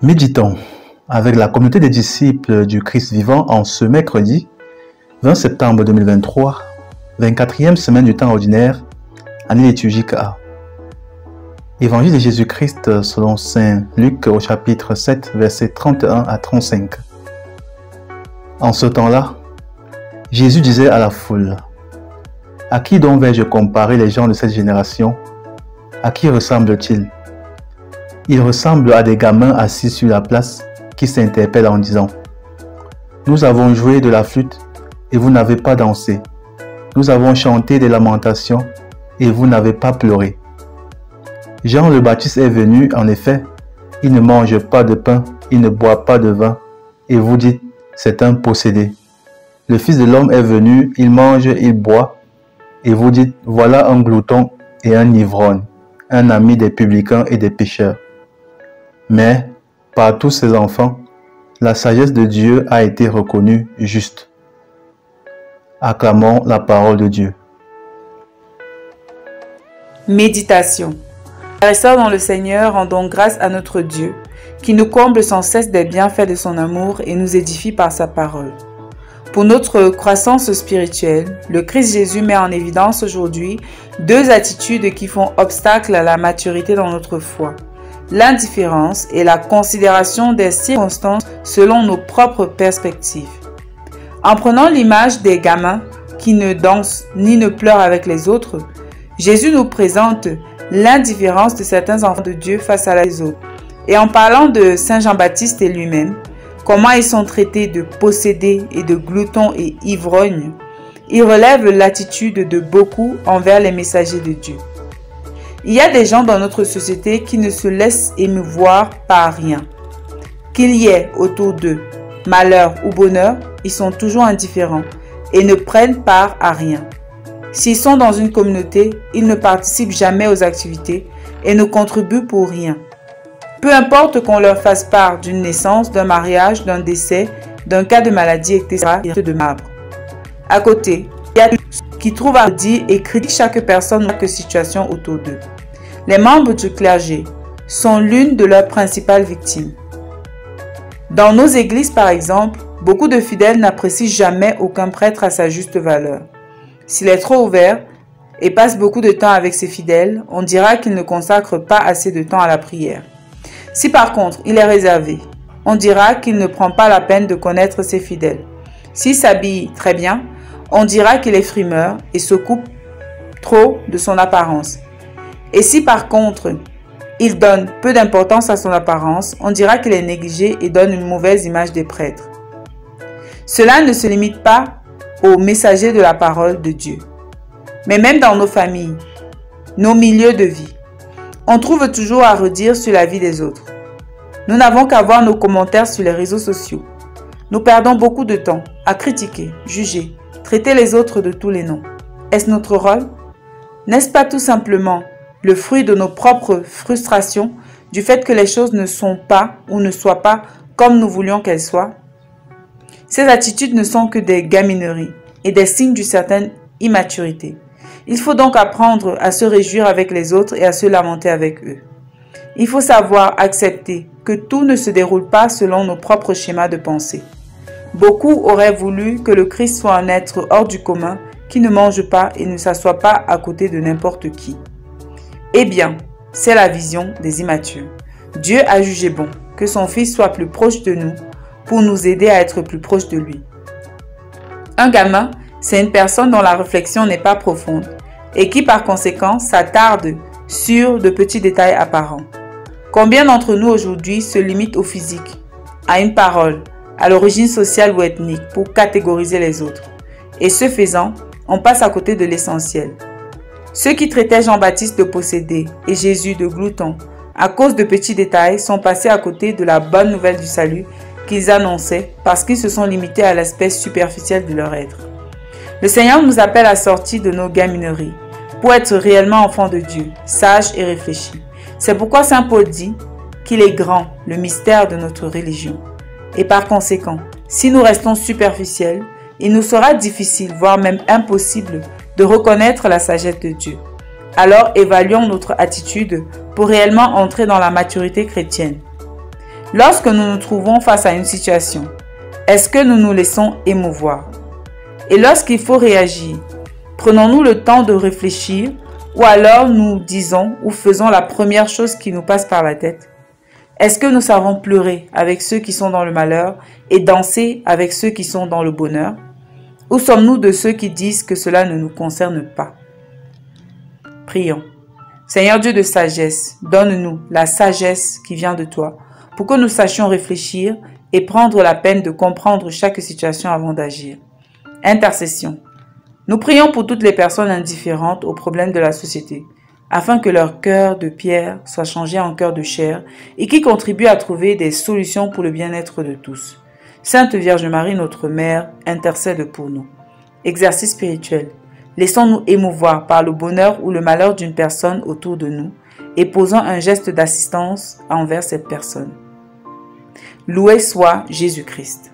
Méditons avec la communauté des disciples du Christ vivant en ce mercredi 20 septembre 2023, 24e semaine du temps ordinaire, année liturgique A. Évangile de Jésus-Christ selon saint Luc au chapitre 7, versets 31 à 35. En ce temps-là, Jésus disait à la foule: « À qui donc vais-je comparer les gens de cette génération? À qui ressemblent-ils? Ils ressemblent à des gamins assis sur la place qui s'interpellent en disant: Nous avons joué de la flûte et vous n'avez pas dansé. Nous avons chanté des lamentations et vous n'avez pas pleuré. Jean le Baptiste est venu, en effet, il ne mange pas de pain, il ne boit pas de vin, et vous dites: c'est un possédé. Le Fils de l'homme est venu, il mange, il boit, et vous dites: voilà un glouton et un ivrogne, un ami des publicains et des pécheurs. Mais, par tous ces enfants, la sagesse de Dieu a été reconnue juste. » Acclamons la parole de Dieu. Méditation. Frères et sœurs dans le Seigneur, rendons grâce à notre Dieu, qui nous comble sans cesse des bienfaits de son amour et nous édifie par sa parole. Pour notre croissance spirituelle, le Christ Jésus met en évidence aujourd'hui deux attitudes qui font obstacle à la maturité dans notre foi: l'indifférence et la considération des circonstances selon nos propres perspectives. En prenant l'image des gamins qui ne dansent ni ne pleurent avec les autres, Jésus nous présente l'indifférence de certains enfants de Dieu face à les autres. Et en parlant de Saint Jean-Baptiste et lui-même, comment ils sont traités de possédés et de gloutons et ivrognes, il relève l'attitude de beaucoup envers les messagers de Dieu. Il y a des gens dans notre société qui ne se laissent émouvoir par rien. Qu'il y ait autour d'eux malheur ou bonheur, ils sont toujours indifférents et ne prennent part à rien. S'ils sont dans une communauté, ils ne participent jamais aux activités et ne contribuent pour rien. Peu importe qu'on leur fasse part d'une naissance, d'un mariage, d'un décès, d'un cas de maladie, etc., de marbre. À côté, il y a ceux qui trouvent à dire et critiquent chaque personne, chaque situation autour d'eux. Les membres du clergé sont l'une de leurs principales victimes. Dans nos églises, par exemple, beaucoup de fidèles n'apprécient jamais aucun prêtre à sa juste valeur. S'il est trop ouvert et passe beaucoup de temps avec ses fidèles, on dira qu'il ne consacre pas assez de temps à la prière. Si par contre il est réservé, on dira qu'il ne prend pas la peine de connaître ses fidèles. S'il s'habille très bien, on dira qu'il est frimeur et se coupe trop de son apparence. Et si par contre il donne peu d'importance à son apparence, on dira qu'il est négligé et donne une mauvaise image des prêtres. Cela ne se limite pas aux messagers de la parole de Dieu, mais même dans nos familles, nos milieux de vie, on trouve toujours à redire sur la vie des autres. Nous n'avons qu'à voir nos commentaires sur les réseaux sociaux. Nous perdons beaucoup de temps à critiquer, juger, traiter les autres de tous les noms. Est-ce notre rôle? N'est-ce pas tout simplement le fruit de nos propres frustrations du fait que les choses ne sont pas ou ne soient pas comme nous voulions qu'elles soient? Ces attitudes ne sont que des gamineries et des signes d'une certaine immaturité. Il faut donc apprendre à se réjouir avec les autres et à se lamenter avec eux. Il faut savoir accepter que tout ne se déroule pas selon nos propres schémas de pensée. Beaucoup auraient voulu que le Christ soit un être hors du commun qui ne mange pas et ne s'assoit pas à côté de n'importe qui. Eh bien, c'est la vision des immatures. Dieu a jugé bon que son Fils soit plus proche de nous pour nous aider à être plus proche de lui. Un gamin, c'est une personne dont la réflexion n'est pas profonde et qui par conséquent s'attarde sur de petits détails apparents. Combien d'entre nous aujourd'hui se limitent au physique, à une parole, à l'origine sociale ou ethnique pour catégoriser les autres? Et ce faisant, on passe à côté de l'essentiel. Ceux qui traitaient Jean-Baptiste de possédé et Jésus de glouton à cause de petits détails sont passés à côté de la bonne nouvelle du salut qu'ils annonçaient parce qu'ils se sont limités à l'aspect superficiel de leur être. Le Seigneur nous appelle à sortir de nos gamineries pour être réellement enfants de Dieu, sages et réfléchis. C'est pourquoi Saint Paul dit qu'il est grand, le mystère de notre religion. Et par conséquent, si nous restons superficiels, il nous sera difficile, voire même impossible, de reconnaître la sagesse de Dieu. Alors évaluons notre attitude pour réellement entrer dans la maturité chrétienne. Lorsque nous nous trouvons face à une situation, est-ce que nous nous laissons émouvoir? Et lorsqu'il faut réagir, prenons-nous le temps de réfléchir ou alors nous disons ou faisons la première chose qui nous passe par la tête? Est-ce que nous savons pleurer avec ceux qui sont dans le malheur et danser avec ceux qui sont dans le bonheur? Ou sommes-nous de ceux qui disent que cela ne nous concerne pas? Prions. Seigneur Dieu de sagesse, donne-nous la sagesse qui vient de toi pour que nous sachions réfléchir et prendre la peine de comprendre chaque situation avant d'agir. Intercession. Nous prions pour toutes les personnes indifférentes aux problèmes de la société, afin que leur cœur de pierre soit changé en cœur de chair et qui contribuent à trouver des solutions pour le bien-être de tous. Sainte Vierge Marie, notre Mère, intercède pour nous. Exercice spirituel. Laissons-nous émouvoir par le bonheur ou le malheur d'une personne autour de nous et posons un geste d'assistance envers cette personne. Loué soit Jésus-Christ.